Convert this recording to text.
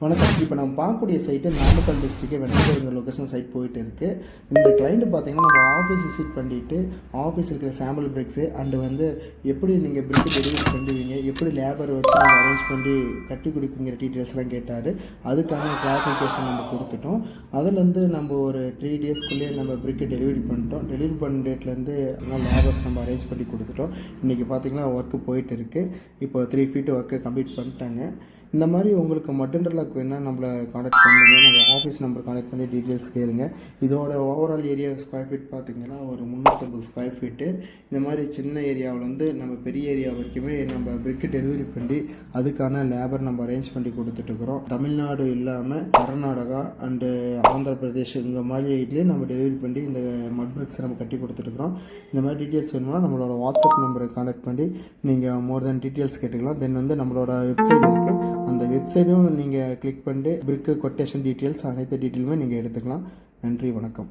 வணக்கம். இப்போ நம்ம பார்க்கக்கூடிய சைட்டு நாமக்கல் டிஸ்ட்ரிக்ட் வெண்ணந்தூருங்கிற லொக்கேஷன் சைட் போயிட்டு இருக்குது. இந்த கிளைண்ட்டு பார்த்தீங்கன்னா நம்ம ஆஃபீஸ் விசிட் பண்ணிவிட்டு ஆஃபீஸ் இருக்கிற சாம்பிள் பிரிக்ஸு அண்டு எப்படி நீங்கள் பிரிக்கு டெலிவரி பண்ணுவீங்க, எப்படி லேபர் வச்சு நீங்கள் அரேஞ்ச் பண்ணி கட்டி கொடுப்பீங்கிற டீட்டெயில்ஸ்லாம் கேட்டார். அதுக்கான கிளாரிஃபிகேஷன் நம்ம கொடுத்துட்டோம். அதுலேருந்து நம்ம ஒரு 3 டேஸ்க்குள்ளேயே நம்ம பிரிக்கு டெலிவரி பண்ணிட்டோம். டெலிவரி பண்ண டேட்லேருந்து லேபர்ஸ் நம்ம அரேஞ்ச் பண்ணி கொடுத்துட்டோம். இன்றைக்கி பார்த்திங்கன்னா ஒர்க்கு போயிட்டு இருக்குது. இப்போ 3 ஃபீட் ஒர்க்கு கம்ப்ளீட் பண்ணிட்டாங்க. இந்த மாதிரி உங்களுக்கு மட்டன்டர்லாக் வேணால் நம்மளை காண்டாக்ட் பண்ணுங்கள். நம்ம ஆஃபீஸ் நம்பர் காண்டாக்ட் பண்ணி டீட்டெயில்ஸ் கேளுங்க. இதோட ஓவரால் ஏரியா ஸ்கொயர் ஃபீட் பார்த்திங்கன்னா ஒரு 350 ஸ்கொயர் ஃபீட்டு. இந்த மாதிரி சின்ன ஏரியாவிலேருந்து நம்ம பெரிய ஏரியா வரைக்குமே நம்ம பிரிக்கு டெலிவரி பண்ணி அதுக்கான லேபர் நம்ம அரேஞ்ச் பண்ணி கொடுத்துட்ருக்குறோம். தமிழ்நாடு இல்லாமல் கர்நாடகா அண்டு ஆந்திர பிரதேஷ் இந்த மாதிரி இதுலேயே நம்ம டெலிவரி பண்ணி இந்த மட் பிரிக்ஸை நம்ம கட்டி கொடுத்துட்ருக்குறோம். இந்த மாதிரி டீட்டெயில்ஸ் வேணும்னா நம்மளோட வாட்ஸ்அப் நம்பரை காண்டாக்ட் பண்ணி நீங்கள் மோர் தென் டீட்டெயில்ஸ் கேட்டுக்கலாம். தென் நம்மளோட வெப்சைட் இருக்குது. அந்த வெப்சைட்டும் நீங்கள் கிளிக் பண்ணிட்டு பிரிக்கு கொட்டேஷன் டீட்டெயில்ஸ் அனைத்து டீட்டெயிலுமே நீங்கள் எடுத்துக்கலாம். நன்றி, வணக்கம்.